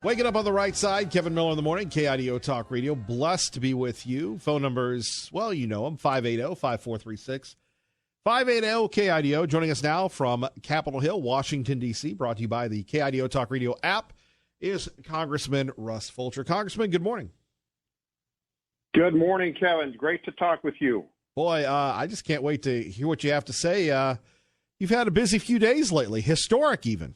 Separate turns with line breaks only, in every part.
Waking up on the right side, Kevin Miller in the morning, KIDO Talk Radio. Blessed to be with you. Phone numbers, well, you know them, 580-5436. 580-KIDO. Joining us now from Capitol Hill, Washington, D.C., brought to you by the KIDO Talk Radio app, is Congressman Russ Fulcher. Congressman, good morning.
Good morning, Kevin. Great to talk with you.
Boy, I just can't wait to hear what you have to say. You've had a busy few days lately, historic even.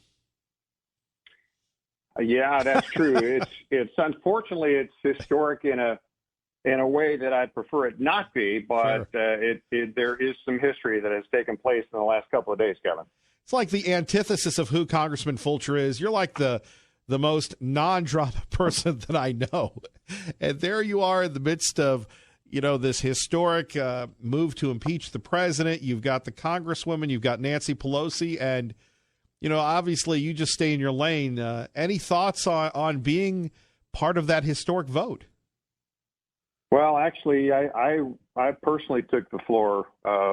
Yeah, that's true. It's unfortunately it's historic in a way that I'd prefer it not be, but sure. There is some history that has taken place in the last couple of days, Kevin.
It's like the antithesis of who Congressman Fulcher is. You're like the most non-drama person that I know, and there you are in the midst of this historic move to impeach the president. You've got the Congresswoman, you've got Nancy Pelosi, and obviously you just stay in your lane. Any thoughts on being part of that historic vote?
Well, actually, I personally took the floor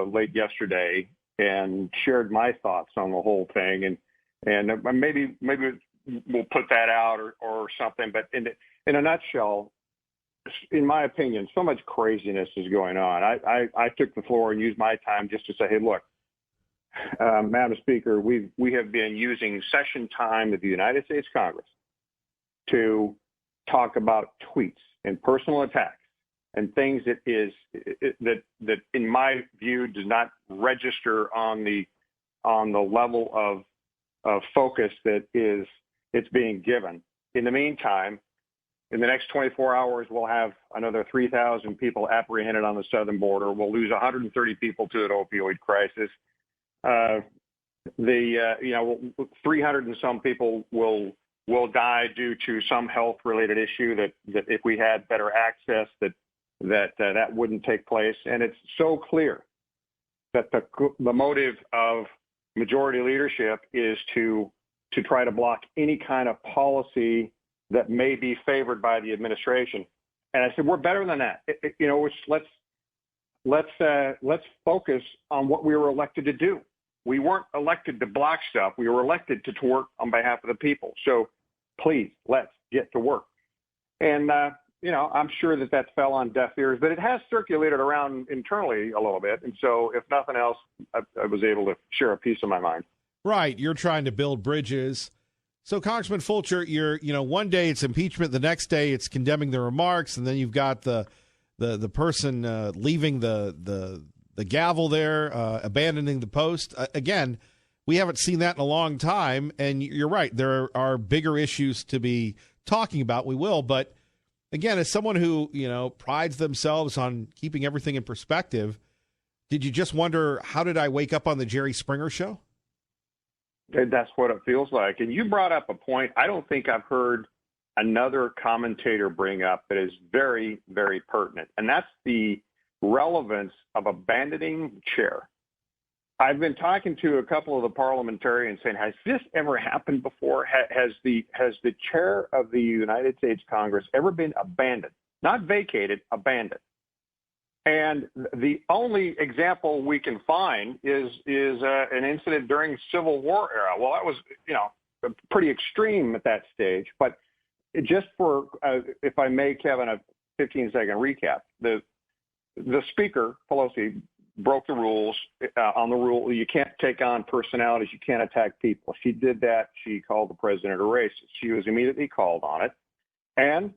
late yesterday and shared my thoughts on the whole thing, and maybe we'll put that out or something. But in a nutshell, in my opinion, so much craziness is going on. I took the floor and used my time just to say, hey, look. Madam Speaker, we have been using session time of the United States Congress to talk about tweets and personal attacks and things that in my view does not register on the level of focus that it's being given. In the meantime, in the next 24 hours, we'll have another 3,000 people apprehended on the southern border. We'll lose 130 people to an opioid crisis. 300 and some people will die due to some health related issue that if we had better access that wouldn't take place. And it's so clear that the motive of majority leadership is to try to block any kind of policy that may be favored by the administration. And I said, we're better than that. Let's focus on what we were elected to do. We weren't elected to block stuff. We were elected to work on behalf of the people. So please, let's get to work. And, I'm sure that fell on deaf ears, but it has circulated around internally a little bit. And so if nothing else, I was able to share a piece of my mind.
Right. You're trying to build bridges. So Congressman Fulcher, one day it's impeachment, the next day it's condemning the remarks, and then you've got the person leaving the gavel there, abandoning the post. Again, we haven't seen that in a long time, and you're right. There are bigger issues to be talking about. We will, but again, as someone who prides themselves on keeping everything in perspective, did you just wonder, how did I wake up on the Jerry Springer show?
That's what it feels like. And you brought up a point I don't think I've heard another commentator bring up that is very, very pertinent, and that's the relevance of abandoning the chair. I've been talking to a couple of the parliamentarians saying, has this ever happened before? Has the chair of the United States Congress ever been abandoned? Not vacated, abandoned. And the only example we can find is an incident during Civil War era. Well, that was, pretty extreme at that stage. But just for, if I may, Kevin, a 15-second recap. The Speaker, Pelosi, broke the rules on the rule. You can't take on personalities. You can't attack people. She did that. She called the president a racist. She was immediately called on it. And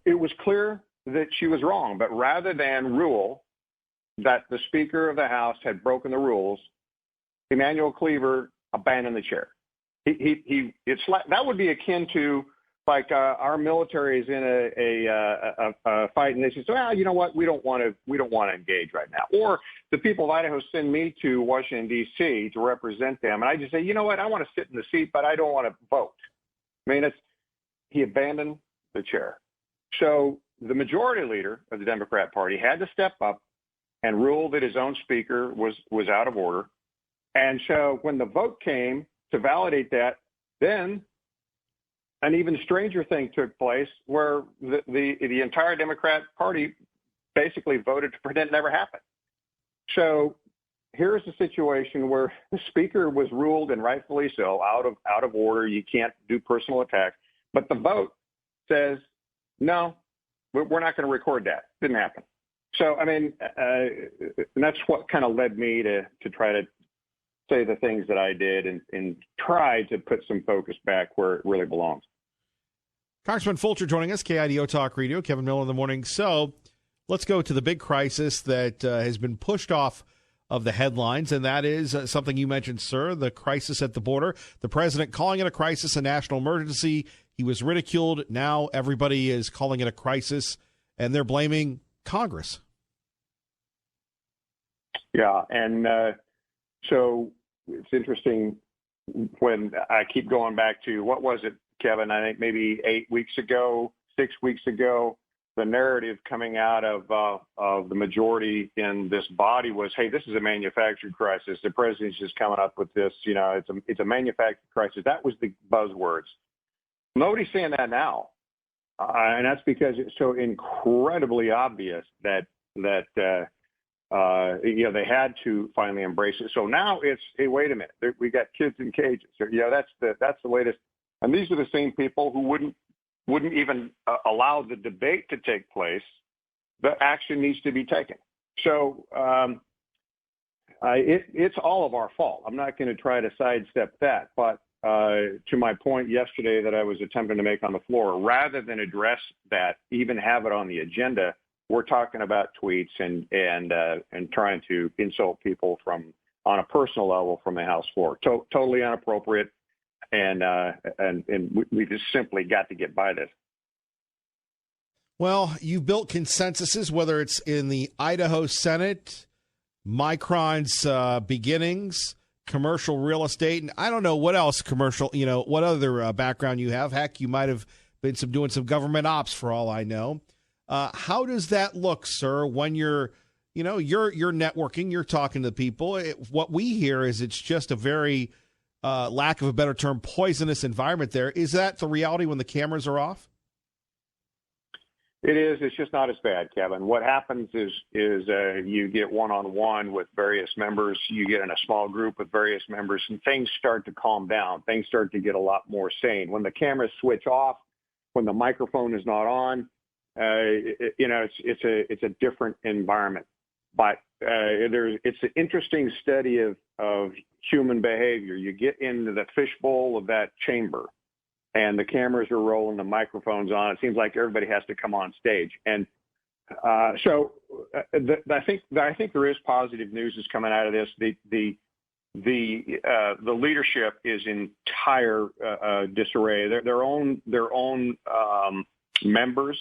it was clear that she was wrong. But rather than rule that the Speaker of the House had broken the rules, Emanuel Cleaver abandoned the chair. That would be akin to like our military is in a fight, and they say, "Well, you know what? We don't want to engage right now." Or the people of Idaho send me to Washington D.C. to represent them, and I just say, "You know what? I want to sit in the seat, but I don't want to vote." I mean, he abandoned the chair. So the majority leader of the Democrat Party had to step up and rule that his own speaker was out of order. And so when the vote came to validate that, then an even stranger thing took place where the entire Democrat Party basically voted to pretend it never happened. So here's a situation where the speaker was ruled, and rightfully so, out of order. You can't do personal attacks. But the vote says, no, we're not going to record that. Didn't happen. So, I mean, and that's what kind of led me to try to say the things that I did and try to put some focus back where it really belongs.
Congressman Fulcher joining us, KIDO Talk Radio, Kevin Miller in the morning. So let's go to the big crisis that has been pushed off of the headlines, and that is something you mentioned, sir, the crisis at the border. The president calling it a crisis, a national emergency. He was ridiculed. Now everybody is calling it a crisis, and they're blaming Congress.
Yeah, and so it's interesting when I keep going back to, what was it, Kevin? I think maybe 8 weeks ago, 6 weeks ago, the narrative coming out of the majority in this body was, hey, this is a manufactured crisis. The president's just coming up with this, it's a manufactured crisis. That was the buzzwords. Nobody's saying that now. And that's because it's so incredibly obvious that they had to finally embrace it. So now it's, hey, wait a minute, we got kids in cages. That's the latest. And these are the same people who wouldn't even allow the debate to take place. The action needs to be taken. So it's all of our fault. I'm not going to try to sidestep that. But to my point yesterday that I was attempting to make on the floor, rather than address that, even have it on the agenda, we're talking about tweets and trying to insult people on a personal level from the House floor. Totally inappropriate. And we just simply got to get by this.
Well, you've built consensuses, whether it's in the Idaho Senate, Micron's beginnings, commercial real estate, and I don't know what else commercial, what other background you have. Heck, you might have been doing some government ops for all I know. How does that look, sir, when you're networking, you're talking to people? What we hear is it's just a very, lack of a better term, poisonous environment there. Is that the reality when the cameras are off?
It is. It's just not as bad, Kevin. What happens is you get one-on-one with various members. You get in a small group with various members, and things start to calm down. Things start to get a lot more sane. When the cameras switch off, when the microphone is not on, it's a different environment. But it's an interesting study of human behavior. You get into the fishbowl of that chamber, and the cameras are rolling, the microphone's on. It seems like everybody has to come on stage. And so I think there is positive news that's coming out of this. The leadership is in entire disarray. Their own members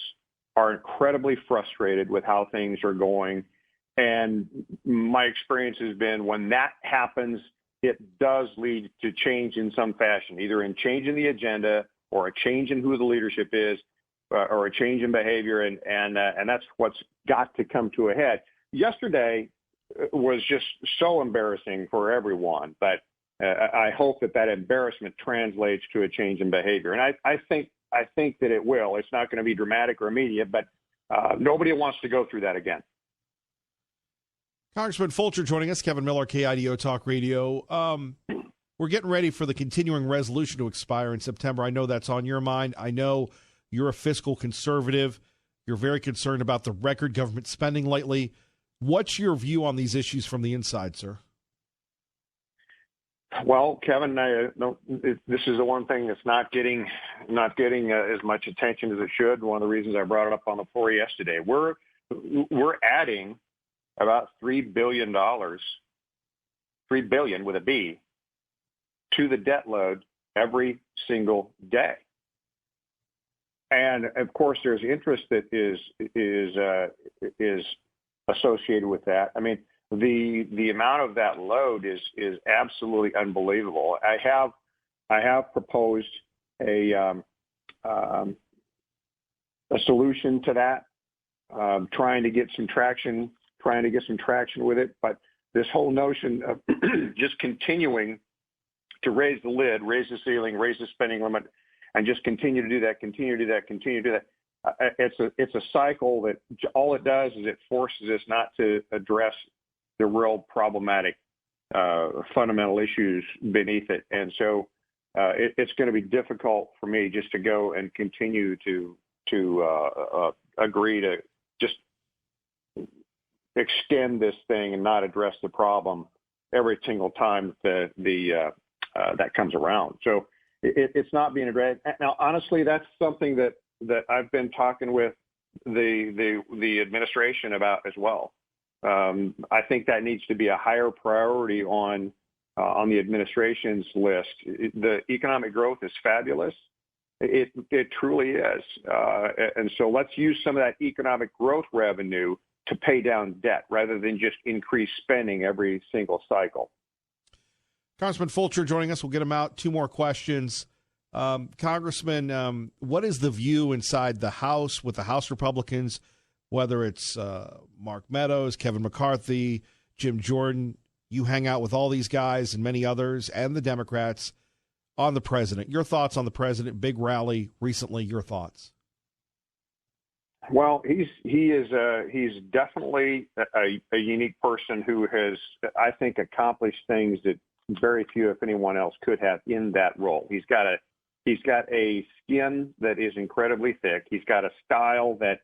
are incredibly frustrated with how things are going. And my experience has been when that happens, it does lead to change in some fashion, either in change in the agenda or a change in who the leadership is, or a change in behavior. And that's what's got to come to a head. Yesterday was just so embarrassing for everyone, but I hope that embarrassment translates to a change in behavior. And I think that it will. It's not going to be dramatic or immediate, but nobody wants to go through that again.
Congressman Fulcher joining us, Kevin Miller, KIDO Talk Radio. We're getting ready for the continuing resolution to expire in September. I know that's on your mind. I know you're a fiscal conservative. You're very concerned about the record government spending lately. What's your view on these issues from the inside, sir?
Well, Kevin, this is the one thing that's not getting as much attention as it should. One of the reasons I brought it up on the floor yesterday. We're adding about $3 billion with a B, to the debt load every single day. And of course, there's interest that is associated with that. I mean, the amount of that load is absolutely unbelievable. I have proposed a solution to that, trying to get some traction with it. But this whole notion of just continuing to raise the lid, raise the ceiling, raise the spending limit, and just continue to do that, it's a cycle that all it does is it forces us not to address the real problematic fundamental issues beneath it. And so it's going to be difficult for me just to go and continue to agree to just extend this thing and not address the problem every single time that that comes around. So it's not being addressed. Now, honestly, that's something that I've been talking with the administration about as well. I think that needs to be a higher priority on the administration's list. The economic growth is fabulous. It truly is. And so let's use some of that economic growth revenue to pay down debt rather than just increase spending every single cycle.
Congressman Fulcher joining us. We'll get him out. Two more questions. Congressman, what is the view inside the House with the House Republicans, whether it's Mark Meadows, Kevin McCarthy, Jim Jordan? You hang out with all these guys and many others and the Democrats on the president. Your thoughts on the president? Big rally recently. Your thoughts?
Well, he's definitely a unique person who has, I think, accomplished things that very few, if anyone else, could have in that role. He's got a skin that is incredibly thick. He's got a style that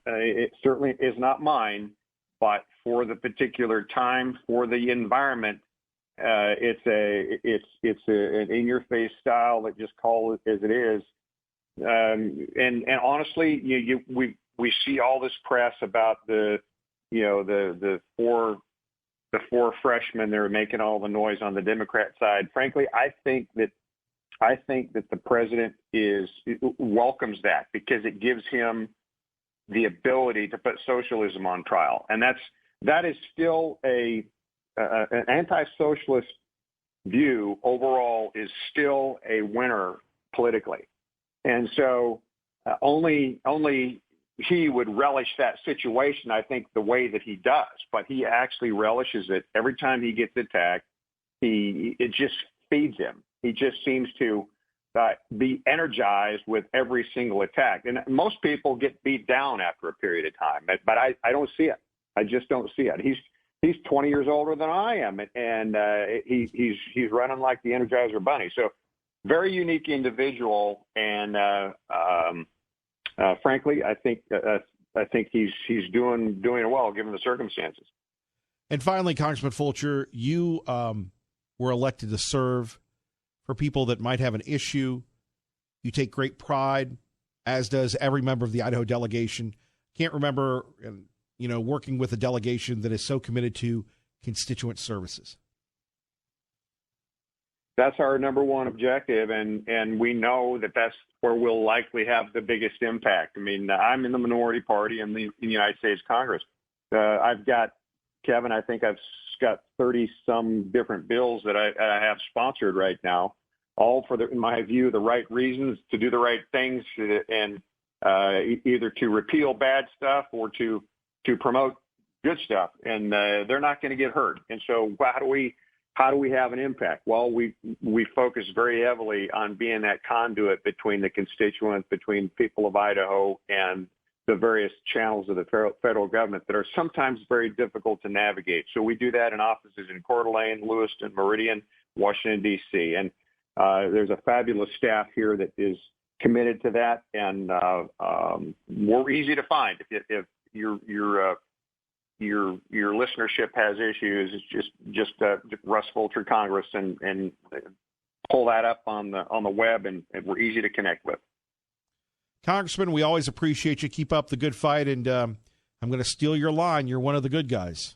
it certainly is not mine, but for the particular time, for the environment, it's an in-your-face style that just call it as it is. And honestly, we see all this press about the four freshmen that are making all the noise on the Democrat side. Frankly, I think that the president welcomes that because it gives him the ability to put socialism on trial, and that is still an anti-socialist view overall is still a winner politically. And so only he would relish that situation, I think, the way that he does. But he actually relishes it every time he gets attacked. It just feeds him. He just seems to be energized with every single attack. And most people get beat down after a period of time. But I don't see it. I just don't see it. He's 20 years older than I am, and he's running like the Energizer Bunny. So very unique individual, and frankly, I think he's doing well given the circumstances.
And finally, Congressman Fulcher, you were elected to serve for people that might have an issue. You take great pride, as does every member of the Idaho delegation. Can't remember, working with a delegation that is so committed to constituent services.
That's our number one objective, and we know that that's where we'll likely have the biggest impact. I mean, I'm in the minority party in the United States Congress. I've got, Kevin, I think I've got 30-some different bills that I have sponsored right now, all for, in my view, the right reasons to do the right things, and either to repeal bad stuff or to promote good stuff. And they're not going to get hurt. And so how do we have an impact? Well, we focus very heavily on being that conduit between the constituents, between people of Idaho and the various channels of the federal government that are sometimes very difficult to navigate. So we do that in offices in Coeur d'Alene, Lewiston, Meridian, Washington, D.C. And there's a fabulous staff here that is committed to that, and we're easy to find. If your listenership has issues, it's just Russ Fulcher Congress and pull that up on the web, and we're easy to connect with.
Congressman, we always appreciate you. Keep up the good fight, and I'm going to steal your line. You're one of the good guys.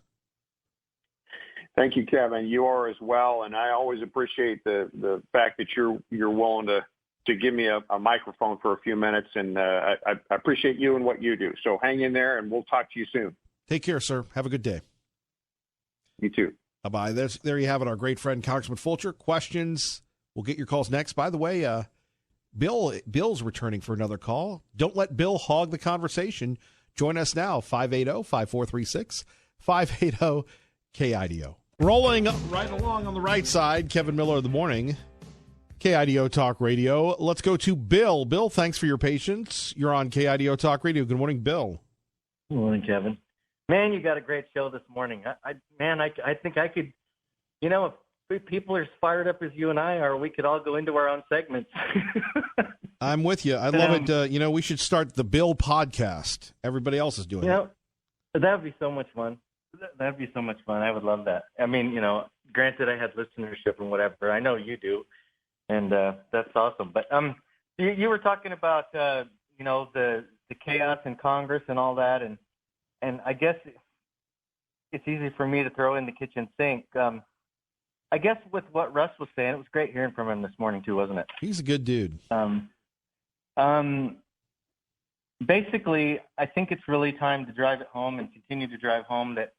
Thank you, Kevin. You are as well, and I always appreciate the fact that you're willing to give me a microphone for a few minutes, and I appreciate you and what you do. So hang in there, and we'll talk to you soon.
Take care, sir. Have a good day.
You too.
Bye-bye. There you have it, our great friend, Congressman Fulcher. Questions? We'll get your calls next. By the way, Bill's returning for another call. Don't let Bill hog the conversation. Join us now, 580-5436, 580-KIDO. Rolling right along on the right side, Kevin Miller of the Morning, KIDO Talk Radio. Let's go to Bill. Bill, thanks for your patience. You're on KIDO Talk Radio. Good morning, Bill.
Good morning, Kevin. Man, you got a great show this morning. I think I could if people are as fired up as you and I are, we could all go into our own segments.
I'm with you. I love it. We should start the Bill podcast. Everybody else is doing it.
That would be so much fun. That'd be so much fun. I would love that. I mean, granted, I had listenership and whatever. I know you do, and that's awesome. But you were talking about the chaos in Congress and all that, and I guess it's easy for me to throw in the kitchen sink. I guess with what Russ was saying, it was great hearing from him this morning too, wasn't it?
He's a good dude.
Basically, I think it's really time to drive it home and continue to drive home that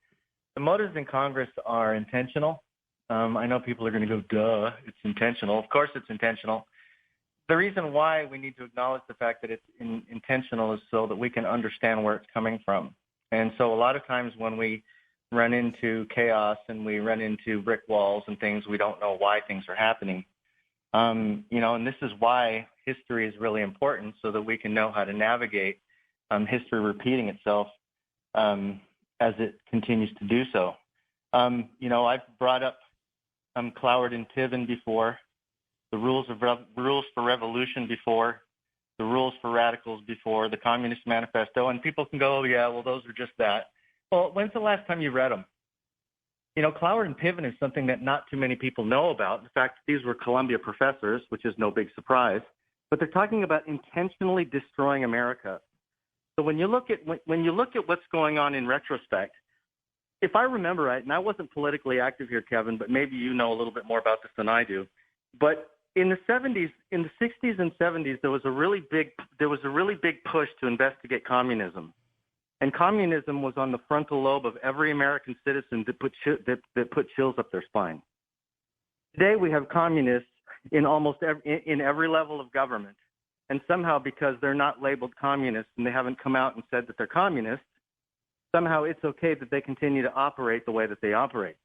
the motives in Congress are intentional. I know people are going to go, duh, it's intentional. Of course it's intentional. The reason why we need to acknowledge the fact that it's intentional is so that we can understand where it's coming from. And so a lot of times when we run into chaos and we run into brick walls and things, we don't know why things are happening. And this is why history is really important, so that we can know how to navigate history repeating itself as it continues to do so. I've brought up Cloward and Piven before, the rules for revolution before, the rules for radicals before, the Communist Manifesto, and people can go, oh, yeah, well, those are just that. Well, when's the last time you read them? Cloward and Piven is something that not too many people know about. In fact, these were Columbia professors, which is no big surprise. But they're talking about intentionally destroying America. So when you look at what's going on in retrospect, if I remember right, and I wasn't politically active here, Kevin, but maybe you know a little bit more about this than I do. But in the 60s and 70s, there was a really big push to investigate communism. And communism was on the frontal lobe of every American citizen that put chills up their spine. Today we have communists in almost every level of government. And somehow, because they're not labeled communists and they haven't come out and said that they're communists, somehow it's okay that they continue to operate the way that they operate.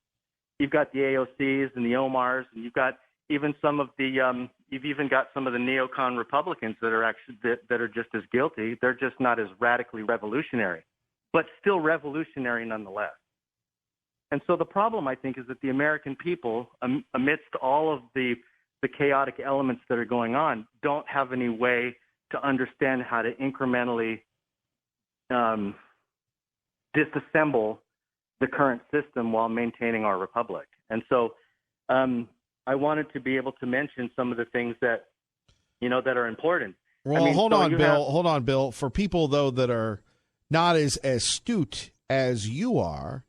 You've got the AOCs and the Omars, and you've got even some of the you've even got some of the neocon Republicans that are actually that are just as guilty. They're just not as radically revolutionary, but still revolutionary nonetheless. And so the problem, I think, is that the American people, amidst all of the chaotic elements that are going on, don't have any way to understand how to incrementally disassemble the current system while maintaining our republic. And so I wanted to be able to mention some of the things that, that are important.
Well, hold on, Bill. For people, though, that are not as astute as you are,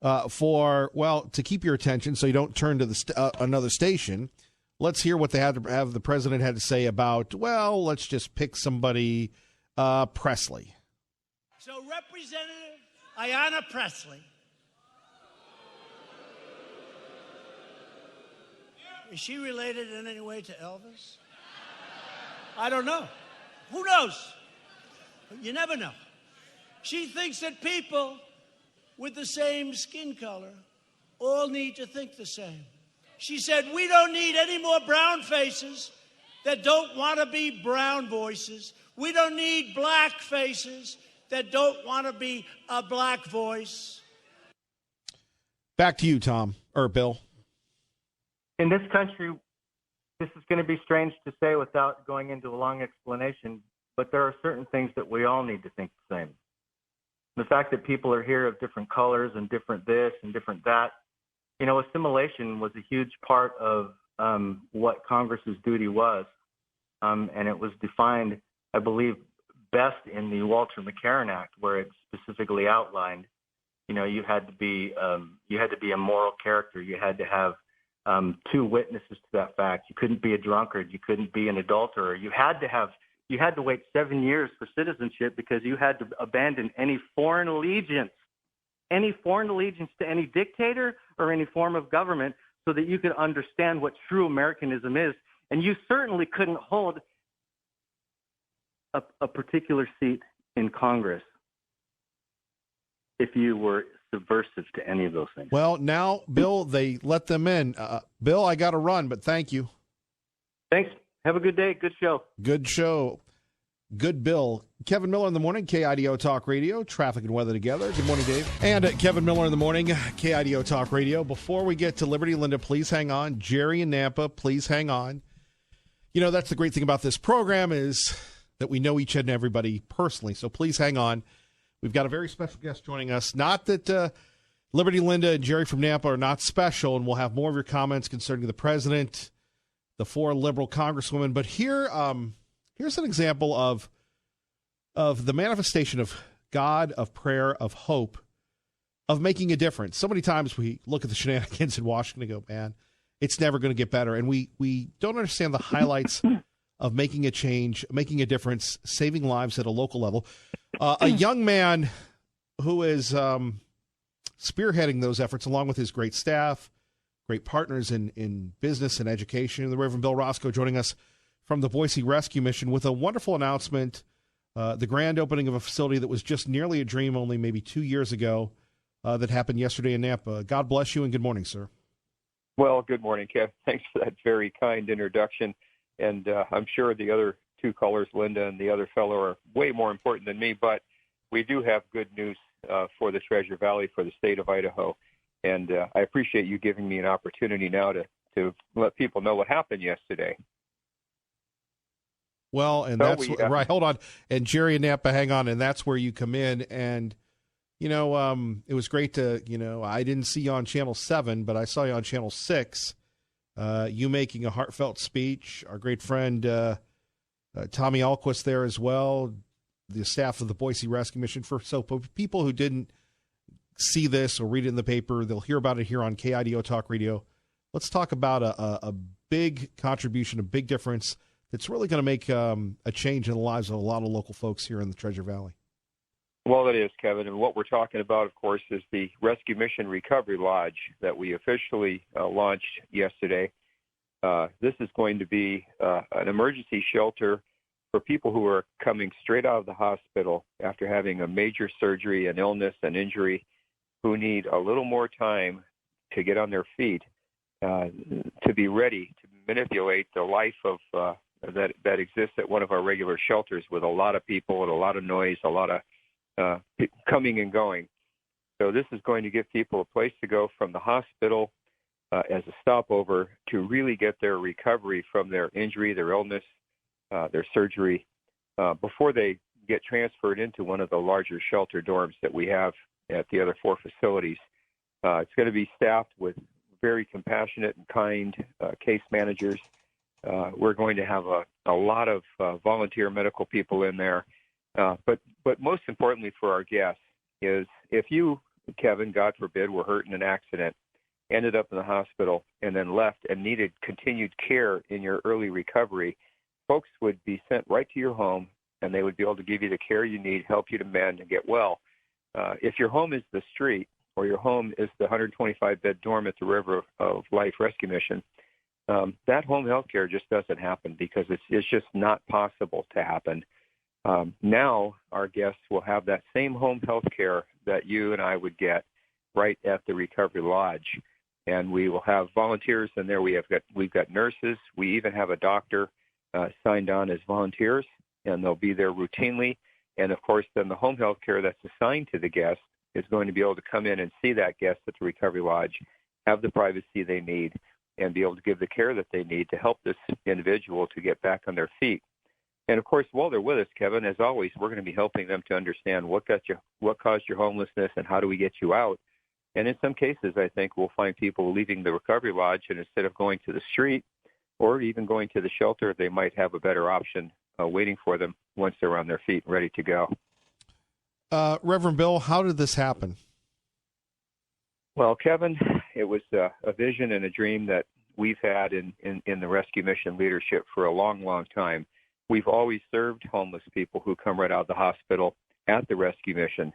to keep your attention so you don't turn to another station, let's hear what they have the president had to say about, let's just pick somebody, Presley.
So Representative Ayanna Pressley, is she related in any way to Elvis? I don't know. Who knows? You never know. She thinks that people with the same skin color all need to think the same. She said, we don't need any more brown faces that don't want to be brown voices. We don't need black faces that don't want to be a black voice.
Back to you, Tom, or Bill.
In this country, this is going to be strange to say without going into a long explanation, but there are certain things that we all need to think the same. The fact that people are here of different colors and different this and different that, assimilation was a huge part of what Congress's duty was, and it was defined, I believe, best in the Walter McCarran Act, where it specifically outlined, you had to be a moral character. You had to have two witnesses to that fact. You couldn't be a drunkard. You couldn't be an adulterer. You had to wait 7 years for citizenship because you had to abandon any foreign allegiance to any dictator or any form of government so that you could understand what true Americanism is. And you certainly couldn't hold a particular seat in Congress if you were subversive to any of those things.
Well, now, Bill, they let them in. Bill, I got to run, but thank you.
Thanks. Have a good day. Good show.
Good show. Good Bill. Kevin Miller in the morning, KIDO Talk Radio, traffic and weather together. Good morning, Dave. And Kevin Miller in the morning, KIDO Talk Radio. Before we get to Liberty, Linda, please hang on. Jerry and Nampa, please hang on. You know, that's the great thing about this program is that we know each and everybody personally. So please hang on. We've got a very special guest joining us. Not that Liberty, Linda, and Jerry from Nampa are not special, and we'll have more of your comments concerning the president, the 4 liberal congresswomen. But here, here's an example of the manifestation of God, of prayer, of hope, of making a difference. So many times we look at the shenanigans in Washington and go, man, it's never going to get better. And we don't understand the highlights of making a change, making a difference, saving lives at a local level. A young man who is spearheading those efforts along with his great staff, great partners in business and education, the Reverend Bill Roscoe joining us from the Boise Rescue Mission with a wonderful announcement, the grand opening of a facility that was just nearly a dream only maybe 2 years ago that happened yesterday in Nampa. God bless you and good morning, sir.
Well, good morning, Kev. Thanks for that very kind introduction. And I'm sure the other 2 callers, Linda and the other fellow, are way more important than me, but we do have good news for the Treasure Valley, for the state of Idaho. And I appreciate you giving me an opportunity now to let people know what happened yesterday.
Well, and that's right. Hold on. And Jerry and Nampa, hang on. And that's where you come in. And, you know, it was great to, you know, I didn't see you on Channel 7, but I saw you on Channel 6, you making a heartfelt speech. Our great friend Tommy Alquist there as well, the staff of the Boise Rescue Mission. For people who didn't see this or read it in the paper, they'll hear about it here on KIDO Talk Radio. Let's talk about a big contribution, a big difference that's really going to make a change in the lives of a lot of local folks here in the Treasure Valley.
Well, it is, Kevin. And what we're talking about, of course, is the Rescue Mission Recovery Lodge that we officially launched yesterday. This is going to be an emergency shelter for people who are coming straight out of the hospital after having a major surgery, an illness, an injury, who need a little more time to get on their feet, to be ready to manipulate the life of that exists at one of our regular shelters with a lot of people and a lot of noise, a lot of coming and going. So this is going to give people a place to go from the hospital as a stopover to really get their recovery from their injury, their illness, their surgery, before they get transferred into one of the larger shelter dorms that we have at the other 4 facilities. It's going to be staffed with very compassionate and kind case managers. We're going to have a lot of volunteer medical people in there. But most importantly for our guests is if you, Kevin, God forbid, were hurt in an accident, ended up in the hospital, and then left and needed continued care in your early recovery, folks would be sent right to your home, and they would be able to give you the care you need, help you to mend and get well. If your home is the street or your home is the 125-bed dorm at the River of Life Rescue Mission, that home health care just doesn't happen because it's just not possible to happen. Now our guests will have that same home health care that you and I would get right at the Recovery Lodge. And we will have volunteers in there. We've got nurses. We even have a doctor signed on as volunteers, and they'll be there routinely. And, of course, then the home health care that's assigned to the guest is going to be able to come in and see that guest at the Recovery Lodge, have the privacy they need, and be able to give the care that they need to help this individual to get back on their feet. And, of course, while they're with us, Kevin, as always, we're going to be helping them to understand what caused your homelessness and how do we get you out. And in some cases, I think we'll find people leaving the Recovery Lodge, and instead of going to the street or even going to the shelter, they might have a better option waiting for them once they're on their feet and ready to go.
Reverend Bill, how did this happen?
Well, Kevin, it was a vision and a dream that we've had in the rescue mission leadership for a long, long time. We've always served homeless people who come right out of the hospital at the rescue mission,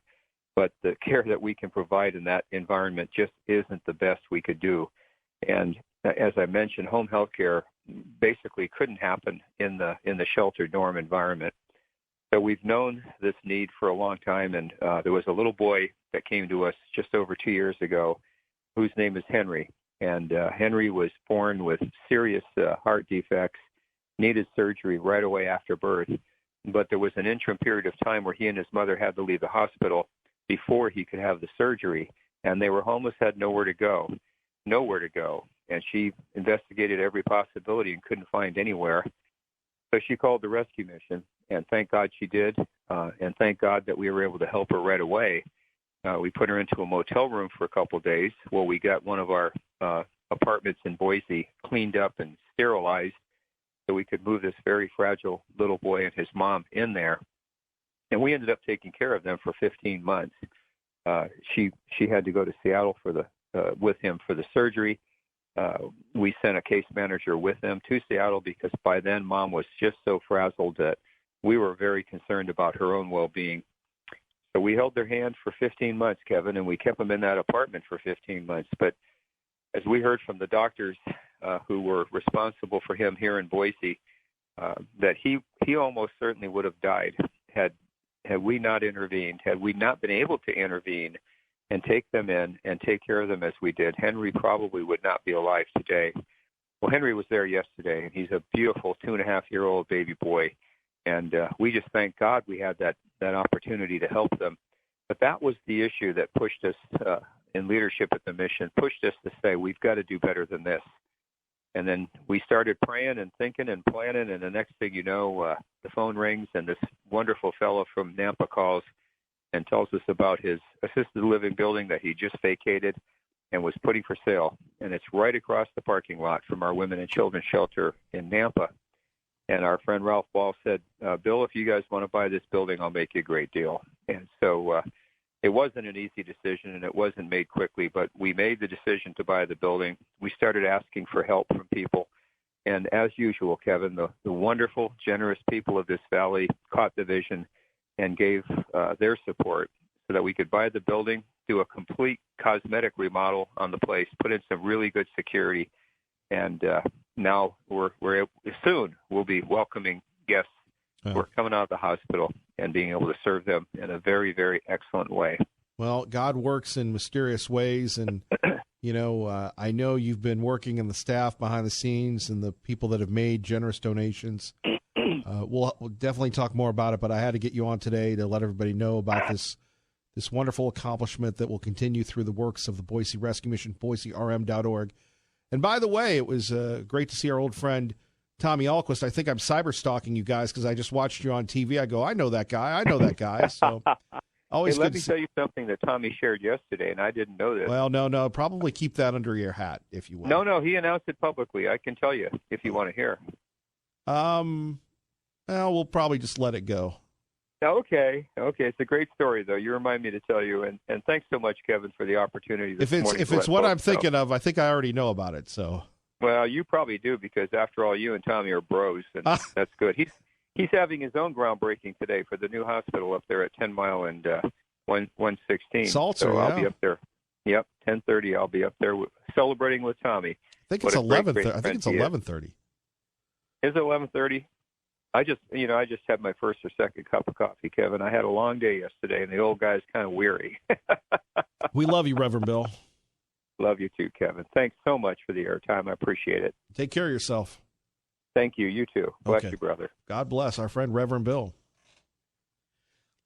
but the care that we can provide in that environment just isn't the best we could do. And as I mentioned, home health care basically couldn't happen in the shelter dorm environment. So we've known this need for a long time, and there was a little boy that came to us just over 2 years ago whose name is Henry. And Henry was born with serious heart defects, needed surgery right away after birth. but there was an interim period of time where he and his mother had to leave the hospital before he could have the surgery. And they were homeless, had nowhere to go. And she investigated every possibility and couldn't find anywhere. So she called the rescue mission, and thank God she did. And thank God that we were able to help her right away. We put her into a motel room for a couple of days while we got one of our apartments in Boise cleaned up and sterilized so we could move this very fragile little boy and his mom in there. And we ended up taking care of them for 15 months. She had to go to Seattle with him for the surgery. We sent a case manager with them to Seattle because by then Mom was just so frazzled that we were very concerned about her own well-being. So we held their hand for 15 months, Kevin, and we kept them in that apartment for 15 months. But as we heard from the doctors who were responsible for him here in Boise, that he almost certainly would have died had we not intervened, had we not been able to intervene and take them in and take care of them as we did. Henry probably would not be alive today. Well, Henry was there yesterday, and he's a beautiful 2.5-year-old baby boy. And we just thank God we had that opportunity to help them. But that was the issue that pushed us in leadership at the mission, pushed us to say, we've got to do better than this. And then we started praying and thinking and planning, and the next thing you know, the phone rings, and this wonderful fellow from Nampa calls and tells us about his assisted living building that he just vacated and was putting for sale. And it's right across the parking lot from our women and children shelter in Nampa. And our friend Ralph Ball said, Bill, if you guys want to buy this building, I'll make you a great deal. And so it wasn't an easy decision, and it wasn't made quickly, but we made the decision to buy the building. We started asking for help from people. And as usual, Kevin, the wonderful, generous people of this valley caught the vision and gave their support so that we could buy the building, do a complete cosmetic remodel on the place, put in some really good security, and now soon we'll be welcoming guests who are coming out of the hospital and being able to serve them in a very, very excellent way.
Well, God works in mysterious ways, and I know you've been working in the staff behind the scenes and the people that have made generous donations. We'll definitely talk more about it, but I had to get you on today to let everybody know about this wonderful accomplishment that will continue through the works of the Boise Rescue Mission, boiserm.org. And by the way, it was great to see our old friend Tommy Ahlquist. I think I'm cyber stalking you guys because I just watched you on TV. I go, I know that guy. So always
let
good
me tell you something that Tommy shared yesterday, and I didn't know this.
Well, no, probably keep that under your hat, if you will.
No, he announced it publicly. I can tell you if you want to hear.
Well, we'll probably just let it go.
Okay. It's a great story, though. You remind me to tell you, and thanks so much, Kevin, for the opportunity this morning.
If it's what I'm thinking of, I think I already know about it. So.
Well, you probably do because, after all, you and Tommy are bros, and that's good. He's having his own groundbreaking today for the new hospital up there at 10 Mile and 116.
Salter,
so I'll
yeah.
be up there. Yep, 10:30. I'll be up there celebrating with Tommy.
I think it's 11:30. I think it's 11:30.
Is it 11:30? I just had my first or second cup of coffee, Kevin. I had a long day yesterday, and the old guy's kind of weary.
We love you, Reverend Bill.
Love you too, Kevin. Thanks so much for the airtime. I appreciate it.
Take care of yourself.
Thank you. You too. Bless you, brother.
God bless our friend Reverend Bill.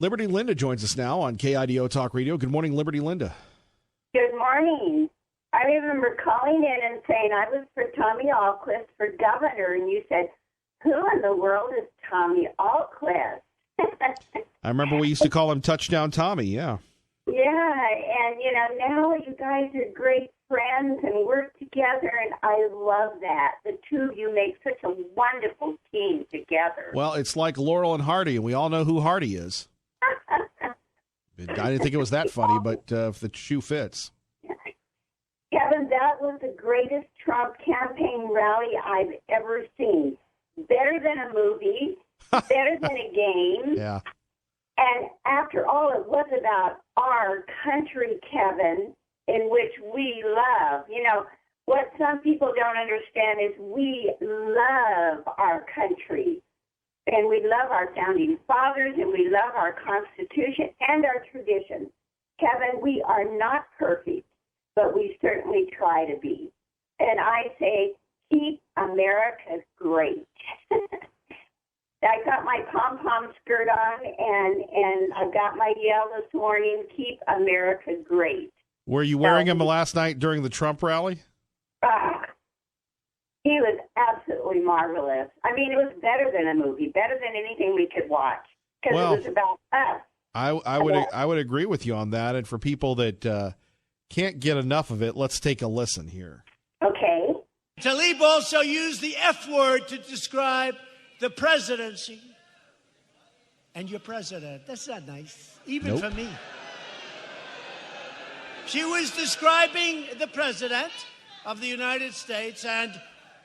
Liberty Linda joins us now on KIDO Talk Radio. Good morning, Liberty Linda.
Good morning. I remember calling in and saying I was for Tommy Ahlquist for governor, and you said, who in the world is Tommy Ahlquist?
I remember we used to call him Touchdown Tommy, yeah.
Yeah, and, now you guys are great friends and work together, and I love that. The two of you make such a wonderful team together.
Well, it's like Laurel and Hardy, and we all know who Hardy is. I didn't think it was that funny, but if the shoe fits.
Kevin, that was the greatest Trump campaign rally I've ever seen. Better than a movie, better than a game.
Yeah.
And after all, it was about our country, Kevin, in which we love. What some people don't understand is we love our country. And we love our founding fathers, and we love our Constitution and our traditions. Kevin, we are not perfect, but we certainly try to be. And I say, keep America great. I got my pom-pom skirt on, and I got my yell this morning, keep America great.
Were you wearing him last night during the Trump rally?
He was absolutely marvelous. I mean, it was better than a movie, better than anything we could watch, because it was about us.
I would agree with you on that. And for people that can't get enough of it, let's take a listen here.
Okay.
Tlaib also used the F word to describe the presidency. And your president. That's not nice, even for me. She was describing the president of the United States and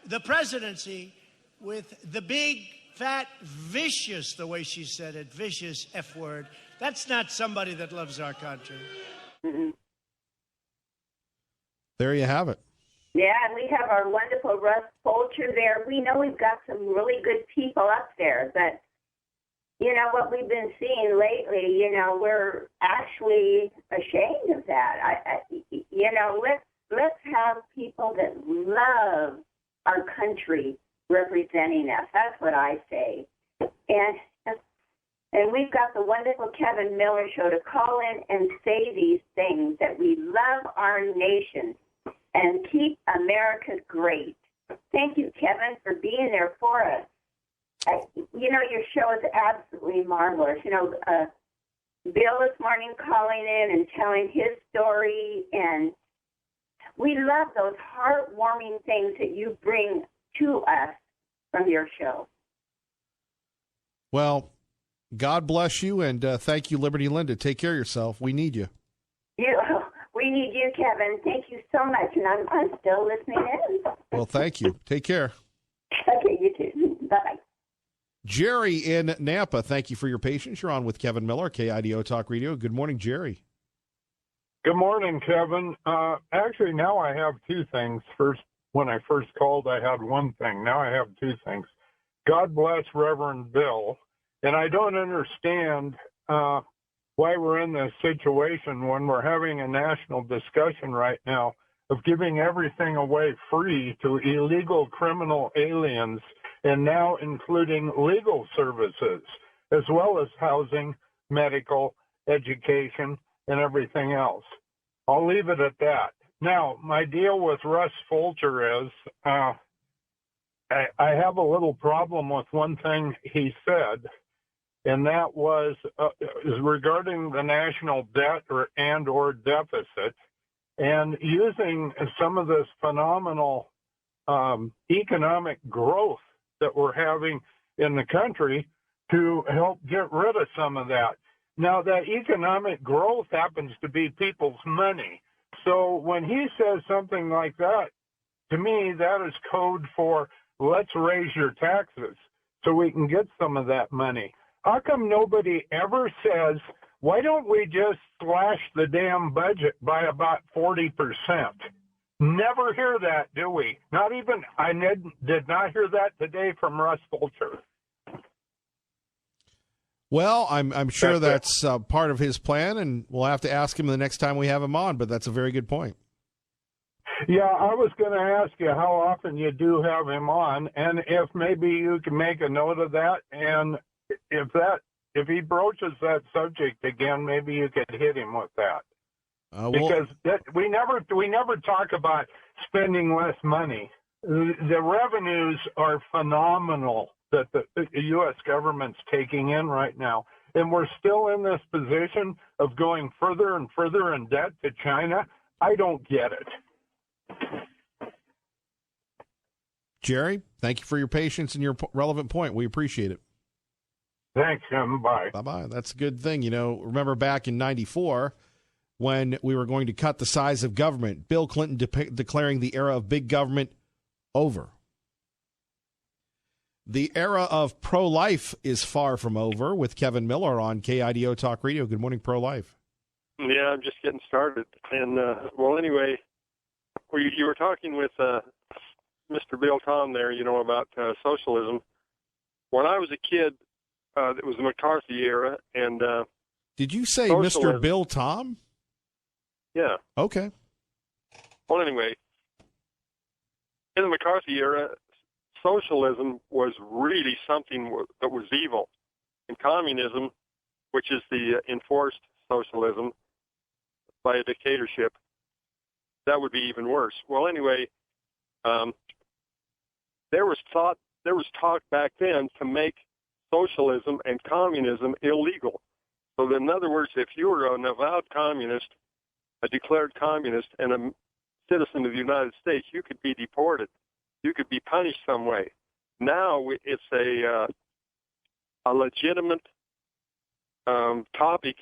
the presidency with the big, fat, vicious, the way she said it, vicious F word. That's not somebody that loves our country.
Mm-hmm.
There you have it.
Yeah, and we have our wonderful Russ Fulcher there. We know we've got some really good people up there, but you know what we've been seeing lately, you know, we're actually ashamed of that. Let's have people that love our country representing us. That's what I say. And we've got the wonderful Kevin Miller Show to call in and say these things, that we love our nation and keep America great. Thank you, Kevin, for being there for us. Your show is absolutely marvelous. Bill this morning calling in and telling his story, and we love those heartwarming things that you bring to us from your show.
Well, God bless you, and thank you, Liberty Linda. Take care of yourself. We need you.
We need you, Kevin. Thank you so much, and I'm still listening in.
Well, thank you. Take care.
Okay, you too. Bye-bye.
Jerry in Nampa, thank you for your patience. You're on with Kevin Miller, KIDO Talk Radio. Good morning, Jerry.
Good morning, Kevin. Actually, now I have two things. When I first called, I had one thing. Now I have two things. God bless Reverend Bill. And I don't understand why we're in this situation when we're having a national discussion right now of giving everything away free to illegal criminal aliens, and now including legal services, as well as housing, medical, education, and everything else. I'll leave it at that. Now, my deal with Russ Fulcher is I have a little problem with one thing he said, and that was is regarding the national debt or deficit, and using some of this phenomenal economic growth that we're having in the country to help get rid of some of that. Now, that economic growth happens to be people's money. So when he says something like that, to me, that is code for let's raise your taxes so we can get some of that money. How come nobody ever says, why don't we just slash the damn budget by about 40%? Never hear that, do we? Not even, I did not hear that today from Russ Fulcher.
Well, I'm sure that's part of his plan, and we'll have to ask him the next time we have him on, but that's a very good point.
Yeah, I was going to ask you how often you do have him on, and if maybe you can make a note of that, and if he broaches that subject again, maybe you could hit him with that. Because we never talk about spending less money. The revenues are phenomenal that the U.S. government's taking in right now, and we're still in this position of going further and further in debt to China. I don't get it.
Jerry, thank you for your patience and your relevant point. We appreciate it.
Thanks, Jim. Bye.
Bye-bye. That's a good thing. Remember back in 94 when we were going to cut the size of government, Bill Clinton declaring the era of big government over. The era of pro-life is far from over with Kevin Miller on KIDO Talk Radio. Good morning, pro-life.
Yeah, I'm just getting started. And, anyway, you were talking with Mr. Bill Tom there, about socialism. When I was a kid, it was the McCarthy era. And
did you say
socialism.
Mr. Bill Tom?
Yeah.
Okay.
Well, anyway, in the McCarthy era, socialism was really something that was evil. And communism, which is the enforced socialism by a dictatorship, that would be even worse. Well, anyway, there was talk back then to make socialism and communism illegal. So in other words, if you were an avowed communist, a declared communist, and a citizen of the United States, you could be deported. You could be punished some way. Now it's a legitimate topic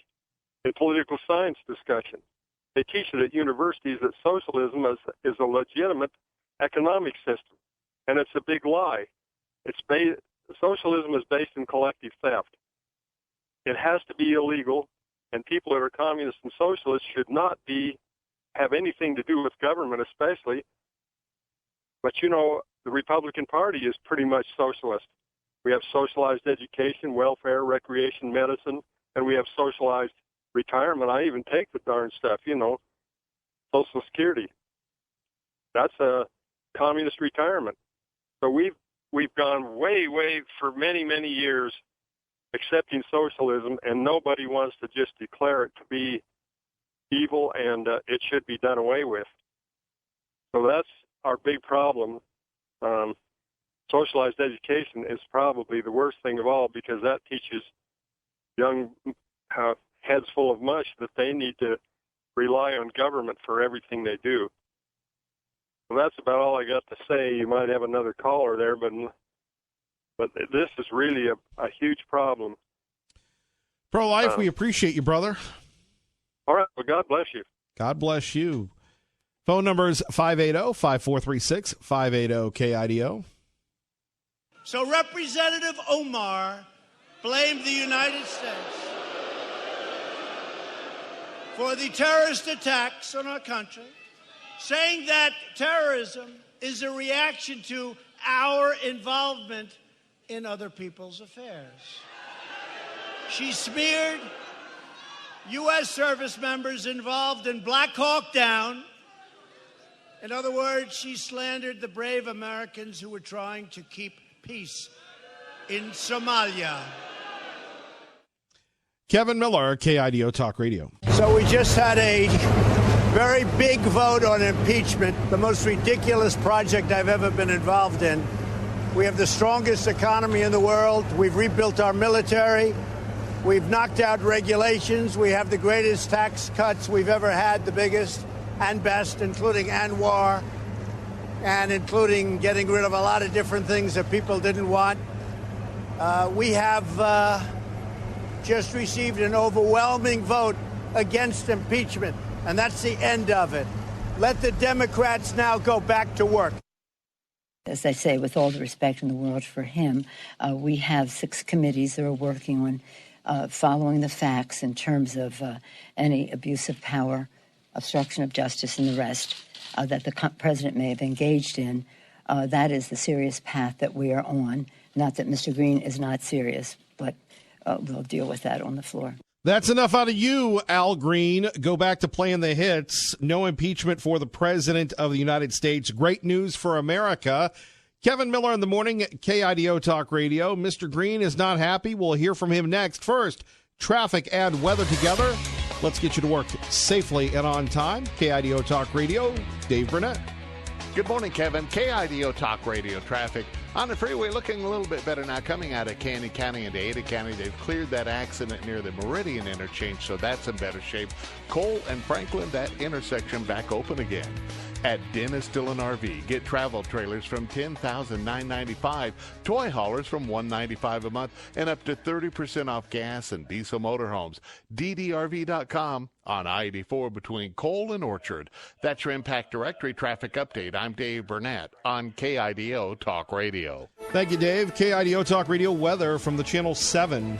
in political science discussion. They teach it at universities that socialism is a legitimate economic system, and it's a big lie. Socialism is based in collective theft. It has to be illegal, and people that are communists and socialists should not have anything to do with government, especially. But the Republican Party is pretty much socialist. We have socialized education, welfare, recreation, medicine, and we have socialized retirement. I even take the darn stuff, Social Security. That's a communist retirement. So we've gone way for many, many years accepting socialism, and nobody wants to just declare it to be evil, and it should be done away with. So that's our big problem. Socialized education is probably the worst thing of all, because that teaches young heads full of mush that they need to rely on government for everything they do. Well, that's about all I got to say. You might have another caller there, but this is really a huge problem.
Pro-life, we appreciate you, brother.
All right. Well, God bless you.
God bless you. Phone number is 580-5436, 580-KIDO.
So Representative Omar blamed the United States for the terrorist attacks on our country, saying that terrorism is a reaction to our involvement in other people's affairs. She smeared U.S. service members involved in Black Hawk Down. In other words, she slandered the brave Americans who were trying to keep peace in Somalia.
Kevin Miller, KIDO Talk Radio.
So we just had a very big vote on impeachment, the most ridiculous project I've ever been involved in. We have the strongest economy in the world. We've rebuilt our military. We've knocked out regulations. We have the greatest tax cuts we've ever had, the biggest and best, including Anwar, and including getting rid of a lot of different things that people didn't want. We have just received an overwhelming vote against impeachment, and that's the end of it. Let the Democrats now go back to work.
As I say, with all the respect in the world for him, we have 6 committees that are working on following the facts in terms of any abuse of power, obstruction of justice, and the rest that the president may have engaged in. That is the serious path that we are on. Not that Mr. Green is not serious, but we'll deal with that on the floor.
That's enough out of you, Al Green. Go back to playing the hits. No impeachment for the President of the United States. Great news for America. Kevin Miller in the morning, KIDO Talk Radio. Mr. Green is not happy. We'll hear from him next. First, traffic and weather together. Let's get you to work safely and on time. KIDO Talk Radio, Dave Burnett.
Good morning, Kevin. KIDO Talk Radio traffic on the freeway looking a little bit better now coming out of Canyon County into Ada County. They've cleared that accident near the Meridian interchange, so that's in better shape. Cole and Franklin, that intersection back open again. At Dennis Dillon RV, get travel trailers from $10,995, toy haulers from $195 a month, and up to 30% off gas and diesel motorhomes. DDRV.com on I-84 between Cole and Orchard. That's your Impact Directory traffic update. I'm Dave Burnett on KIDO Talk Radio.
Thank you, Dave. KIDO Talk Radio weather from the Channel 7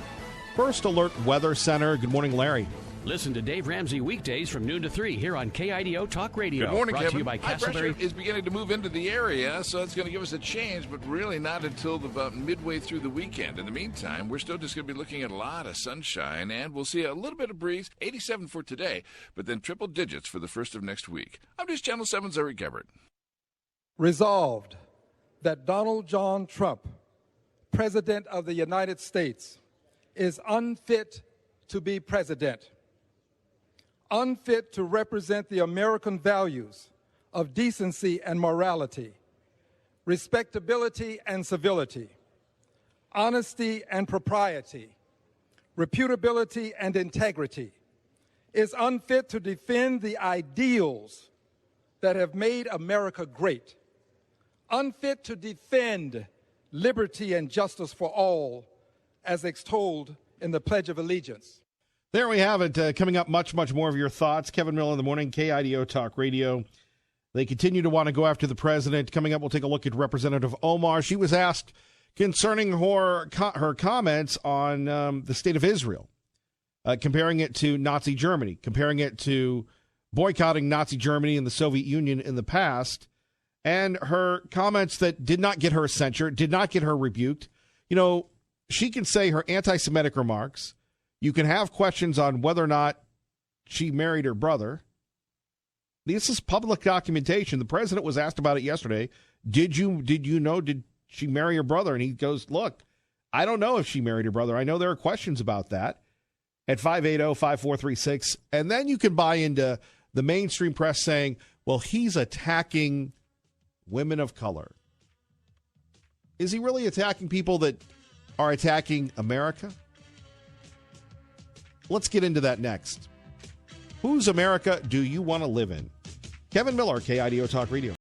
First Alert Weather Center. Good morning, Larry.
Listen to Dave Ramsey weekdays from noon to 3 here on KIDO Talk Radio.
Good morning,
brought
Kevin.
to you by
High
Castleberry.
pressure is beginning to move into the area, so it's going to give us a change, but really not until about midway through the weekend. In the meantime, we're still just going to be looking at a lot of sunshine, and we'll see a little bit of breeze, 87 for today, but then triple digits for the first of next week. I'm News Channel 7's Eric Gebert.
Resolved that Donald John Trump, President of the United States, is unfit to be president, unfit to represent the American values of decency and morality, respectability and civility, honesty and propriety, reputability and integrity, is unfit to defend the ideals that have made America great, unfit to defend liberty and justice for all, as extolled in the Pledge of Allegiance.
There we have it. Coming up, much more of your thoughts. Kevin Miller in the morning, KIDO Talk Radio. They continue to want to go after the president. Coming up, we'll take a look at Representative Omar. She was asked concerning her comments on the state of Israel, comparing it to Nazi Germany, comparing it to boycotting Nazi Germany and the Soviet Union in the past, and her comments that did not get her censured, did not get her rebuked. You know, she can say her anti-Semitic remarks. You can have questions on whether or not she married her brother. This is public documentation. The president was asked about it yesterday. Did she marry her brother? And he goes, look, I don't know if she married her brother. I know there are questions about that at 580-5436. And then you can buy into the mainstream press saying, well, he's attacking women of color. Is he really attacking people that are attacking America? Let's get into that next. Whose America do you want to live in? Kevin Miller, KIDO Talk Radio.